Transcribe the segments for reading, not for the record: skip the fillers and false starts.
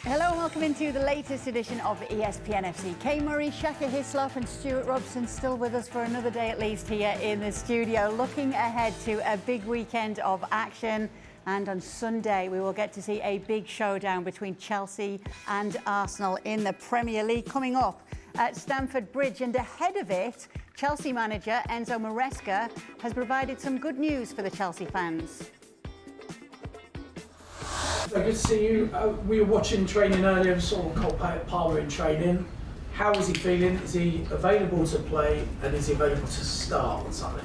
Hello and welcome into the latest edition of ESPN FC. Kay Murray, Shaka, Hislop and Stewart Robson still with us for another day at least here in the studio, looking ahead to a big weekend of action. And on Sunday, we will get to see a big showdown between Chelsea and Arsenal in the Premier League coming up at Stamford Bridge. And ahead of it, Chelsea manager Enzo Maresca has provided some good news for the Chelsea fans. Good to see you. We were watching training earlier and saw Cole Palmer in training. How is he feeling? Is he available to play and is he available to start on Sunday?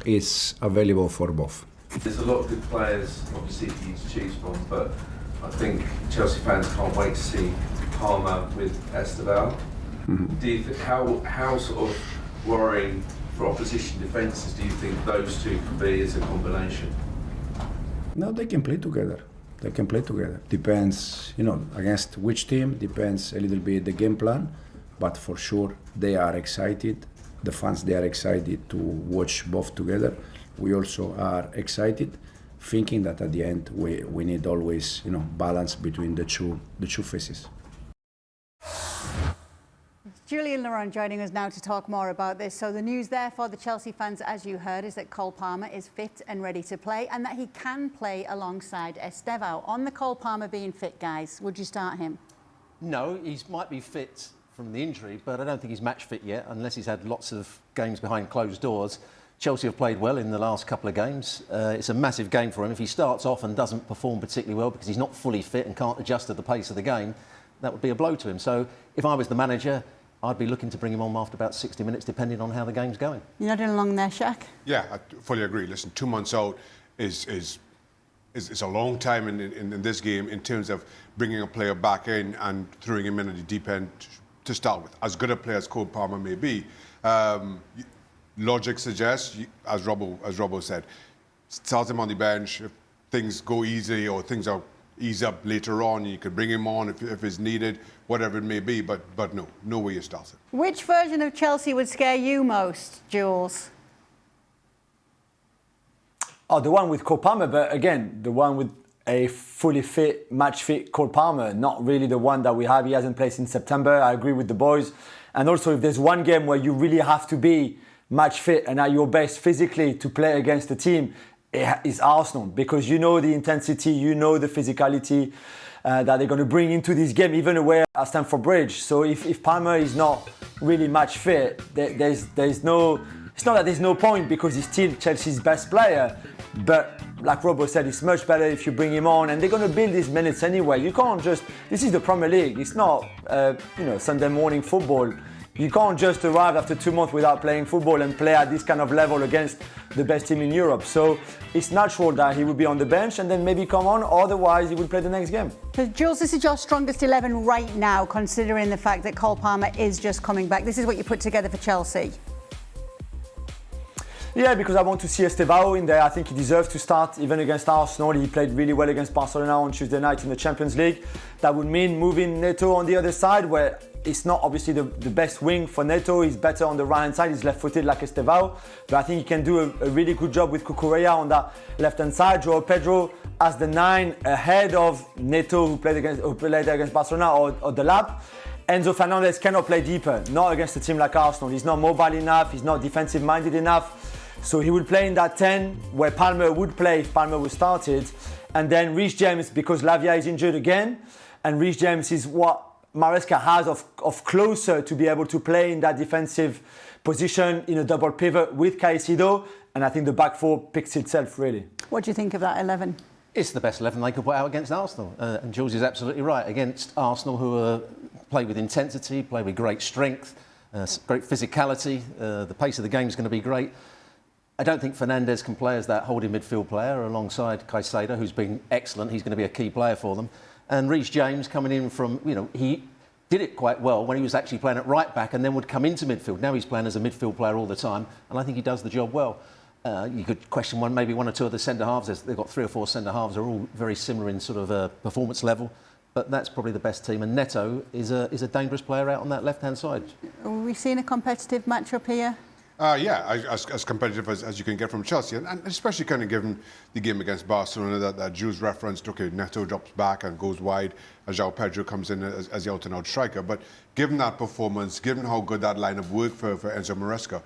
It's available for both. There's a lot of good players, obviously, for you to choose from, but I think Chelsea fans can't wait to see Palmer with Estevao. Do you think how sort of worrying for opposition defences do you think those two could be as a combination? No, they can play together. They can play together. Depends, against which team, depends a little bit the game plan, but for sure they are excited. The fans, they are excited to watch both together. We also are excited, thinking that at the end we need always, balance between the two faces. Julien Laurens joining us now to talk more about this. So the news there for the Chelsea fans, as you heard, is that Cole Palmer is fit and ready to play and that he can play alongside Estevao. On the Cole Palmer being fit, guys, would you start him? No, he might be fit from the injury, but I don't think he's match fit yet, unless he's had lots of games behind closed doors. Chelsea have played well in the last couple of games. It's a massive game for him. If he starts off and doesn't perform particularly well because he's not fully fit and can't adjust to the pace of the game, that would be a blow to him. So if I was the manager, I'd be looking to bring him on after about 60 minutes, depending on how the game's going. You're nodding along there, Shaq? Yeah, I fully agree. Listen, 2 months out is a long time in this game in terms of bringing a player back in and throwing him in at the deep end to start with. As good a player as Cole Palmer may be, logic suggests, as Robbo said, start him on the bench. If things go easy or things are ease up later on, you could bring him on if it's needed, whatever it may be, but no way you start it. Which version of Chelsea would scare you most, Jules? Oh, the one with Cole Palmer, but again, the one with a fully fit, match-fit Cole Palmer, not really the one that we have. He hasn't played since September. I agree with the boys. And also, if there's one game where you really have to be match-fit and at your best physically to play against the team, is Arsenal, because you know the intensity, you know the physicality that they're going to bring into this game, even away at Stamford Bridge. So if Palmer is not really match fit, there's no. It's not that there's no point because he's still Chelsea's best player, but like Robbo said, it's much better if you bring him on, and they're going to build these minutes anyway. You can't just. This is the Premier League. It's not Sunday morning football. You can't just arrive after 2 months without playing football and play at this kind of level against the best team in Europe. So it's natural that he would be on the bench and then maybe come on, otherwise he would play the next game. So Jules, this is your strongest 11 right now, considering the fact that Cole Palmer is just coming back. This is what you put together for Chelsea. Yeah, because I want to see Estevao in there. I think he deserves to start even against Arsenal. He played really well against Barcelona on Tuesday night in the Champions League. That would mean moving Neto on the other side, where it's not obviously the best wing for Neto. He's better on the right-hand side. He's left-footed like Estevao. But I think he can do a really good job with Cucurella on that left-hand side. Joao Pedro as the 9 ahead of Neto, who played against Barcelona, or the lab. Enzo Fernandez cannot play deeper, not against a team like Arsenal. He's not mobile enough. He's not defensive-minded enough. So he would play in that 10 where Palmer would play if Palmer was started. And then Reece James, because Lavia is injured again. And Reece James is what Maresca has of closer to be able to play in that defensive position in a double pivot with Caicedo. And I think the back four picks itself, really. What do you think of that 11? It's the best 11 they could put out against Arsenal. And Jules is absolutely right. Against Arsenal, who play with intensity, play with great strength, great physicality. The pace of the game is going to be great. I don't think Fernandez can play as that holding midfield player alongside Caicedo, who's been excellent. He's going to be a key player for them. And Reece James coming in from, he did it quite well when he was actually playing at right back and then would come into midfield. Now he's playing as a midfield player all the time, and I think he does the job well. You could question maybe one or two of the centre halves. They've got 3 or 4 centre halves, are all very similar in sort of performance level. But that's probably the best team. And Neto is a dangerous player out on that left-hand side. Are we seeing a competitive matchup here? As competitive as you can get from Chelsea, and especially kind of given the game against Barcelona that Jules referenced. Okay, Neto drops back and goes wide, as João Pedro comes in as the out-and-out striker. But given that performance, given how good that lineup worked for Enzo Maresca,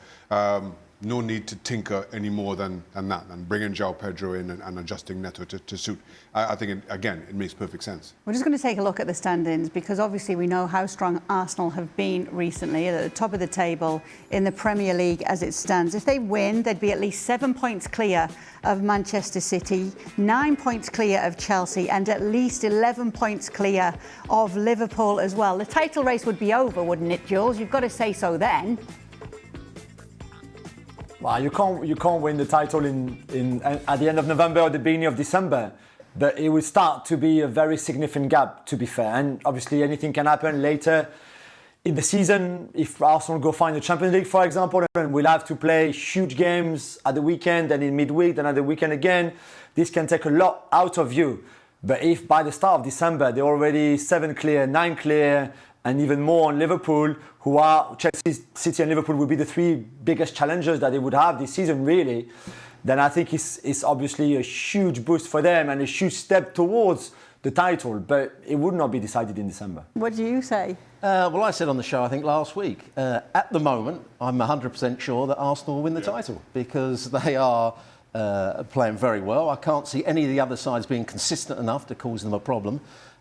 no need to tinker any more than that, and bringing João Pedro in and adjusting Neto to suit. I think, it makes perfect sense. We're just going to take a look at the standings, because obviously we know how strong Arsenal have been recently, at the top of the table in the Premier League as it stands. If they win, they'd be at least 7 points clear of Manchester City, 9 points clear of Chelsea, and at least 11 points clear of Liverpool as well. The title race would be over, wouldn't it, Jules? You've got to say so then. Well, you can't win the title at the end of November or the beginning of December, but it will start to be a very significant gap, to be fair. And obviously anything can happen later in the season. If Arsenal go find the Champions League, for example, and we'll have to play huge games at the weekend, then in midweek, then at the weekend again, this can take a lot out of you. But if by the start of December they're already 7 clear, 9 clear, and even more on Liverpool, who are Chelsea, City and Liverpool will be the 3 biggest challengers that they would have this season, really, then I think it's obviously a huge boost for them and a huge step towards the title, but it would not be decided in December. What do you say? Well, I said on the show, I think last week, at the moment, I'm 100% sure that Arsenal will win the title, because they are playing very well. I can't see any of the other sides being consistent enough to cause them a problem.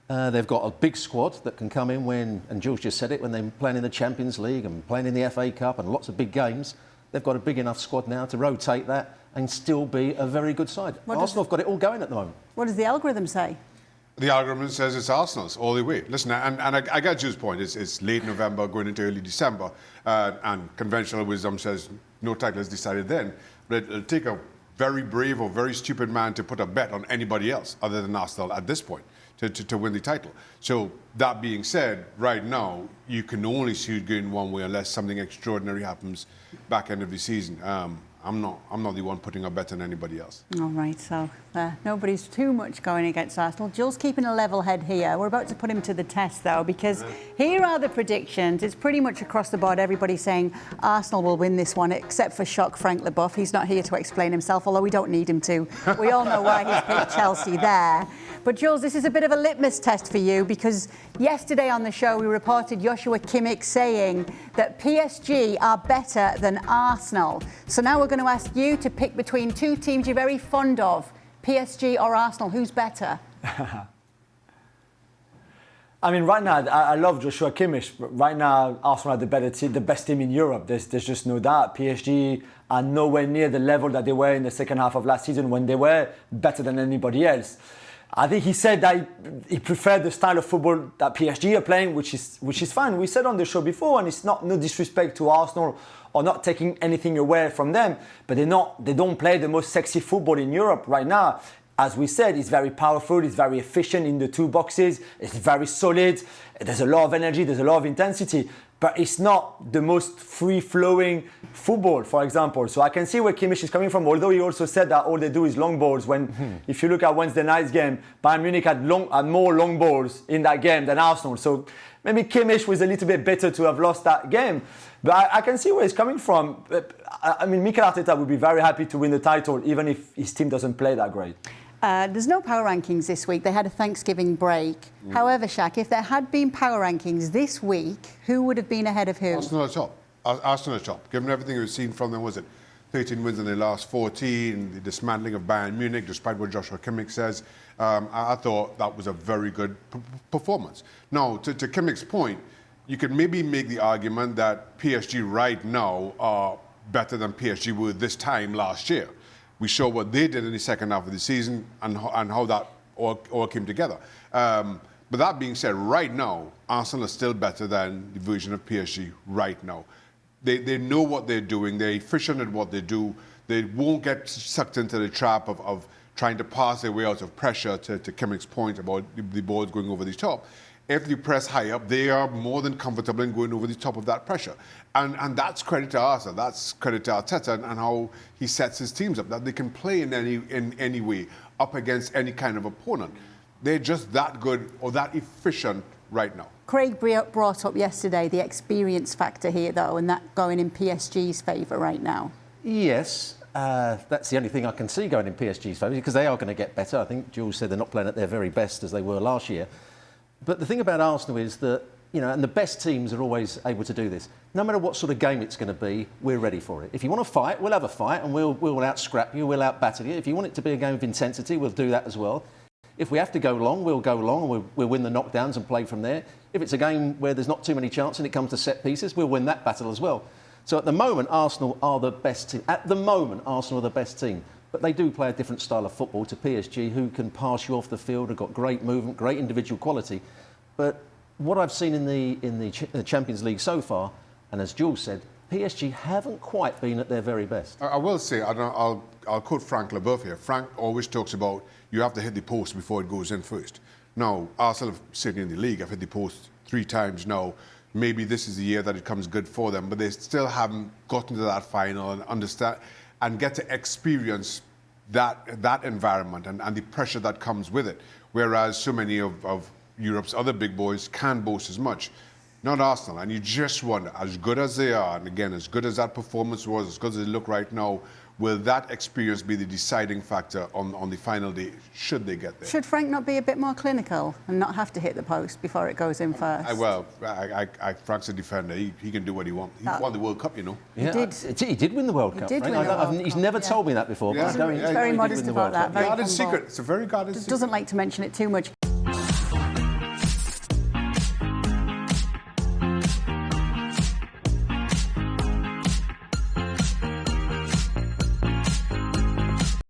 They've got a big squad that can come in and Jules just said it, when they're playing in the Champions League and playing in the FA Cup and lots of big games. They've got a big enough squad now to rotate that and still be a very good side. Arsenal have got it all going at the moment. What does the algorithm say? The algorithm says it's Arsenal's all the way. Listen, and I get Jules' point. It's late November, going into early December, and conventional wisdom says no title is decided then. But it'll take a very brave or very stupid man to put a bet on anybody else other than Arsenal at this point to win the title. So that being said, right now you can only see it going one way unless something extraordinary happens back end of the season. I'm not the one putting a bet on anybody else. All right, so nobody's too much going against Arsenal. Jules keeping a level head here. We're about to put him to the test, though, because here are the predictions. It's pretty much across the board. Everybody's saying Arsenal will win this one, except for Shock Frank Leboeuf. He's not here to explain himself, although we don't need him to. We all know why he's picked Chelsea there. But Jules, this is a bit of a litmus test for you, because yesterday on the show we reported Joshua Kimmich saying that PSG are better than Arsenal. So now we're going to ask you to pick between 2 teams you're very fond of, PSG or Arsenal. Who's better? I mean, right now, I love Joshua Kimmich. But right now, Arsenal are the better team, the best team in Europe. There's just no doubt. PSG are nowhere near the level that they were in the second half of last season, when they were better than anybody else. I think he said that he preferred the style of football that PSG are playing, which is fine. We said on the show before, and it's no disrespect to Arsenal or not taking anything away from them, but they don't play the most sexy football in Europe right now. As we said, it's very powerful, it's very efficient in the 2 boxes, it's very solid, there's a lot of energy, there's a lot of intensity, but it's not the most free-flowing football, for example. So I can see where Kimmich is coming from, although he also said that all they do is long balls. If you look at Wednesday night's game, Bayern Munich had more long balls in that game than Arsenal. So maybe Kimmich was a little bit better to have lost that game. But I can see where he's coming from. I mean, Mikel Arteta would be very happy to win the title, even if his team doesn't play that great. There's no power rankings this week. They had a Thanksgiving break. However, Shaq, if there had been power rankings this week, who would have been ahead of who? Arsenal at top. Arsenal at top. Given everything we've seen from them, was it 13 wins in their last 14, the dismantling of Bayern Munich, despite what Joshua Kimmich says, I thought that was a very good performance. Now, to Kimmich's point, you could maybe make the argument that PSG right now are better than PSG were this time last year. We saw what they did in the second half of the season and how that all came together. But that being said, right now, Arsenal is still better than the version of PSG right now. They know what they're doing. They're efficient at what they do. They won't get sucked into the trap of trying to pass their way out of pressure, to Kimmich's point about the balls going over the top. If you press high up, they are more than comfortable in going over the top of that pressure. And that's credit to Arsenal. That's credit to Arteta and how he sets his teams up, that they can play in any way, up against any kind of opponent. They're just that good or that efficient right now. Craig brought up yesterday the experience factor here, though, and that going in PSG's favour right now. Yes, that's the only thing I can see going in PSG's favour, because they are going to get better. I think Jules said they're not playing at their very best as they were last year. But the thing about Arsenal is that, you know, and the best teams are always able to do this. No matter what sort of game it's going to be, we're ready for it. If you want to fight, we'll have a fight and we'll out-scrap you, we'll out-battle you. If you want it to be a game of intensity, we'll do that as well. If we have to go long, we'll go long and we'll win the knockdowns and play from there. If it's a game where there's not too many chances and it comes to set pieces, we'll win that battle as well. So at the moment, Arsenal are the best team. At the moment, Arsenal are the best team. But they do play a different style of football to PSG, who can pass you off the field, have got great movement, great individual quality. But what I've seen in the Champions League so far, and as Jules said, PSG haven't quite been at their very best. I will say, I'll quote Frank Leboeuf here. Frank always talks about you have to hit the post before it goes in first. Now, Arsenal, sitting in the league, have hit the post 3 times now. Maybe this is the year that it comes good for them, but they still haven't gotten to that final and understand and get to experience that environment and the pressure that comes with it. Whereas so many of Europe's other big boys can boast as much. Not Arsenal, and you just wonder, as good as they are, and again, as good as that performance was, as good as they look right now, will that experience be the deciding factor on the final day, should they get there? Should Frank not be a bit more clinical and not have to hit the post before it goes in first? Frank's a defender. He can do what he wants. He won the World Cup, you know. Yeah, he did win the World Cup. Did win the World Cup. He's never told me that before. Yeah. But He's very modest about that. Very Guarded humble. secret. It's a very guarded secret. Doesn't like to mention it too much.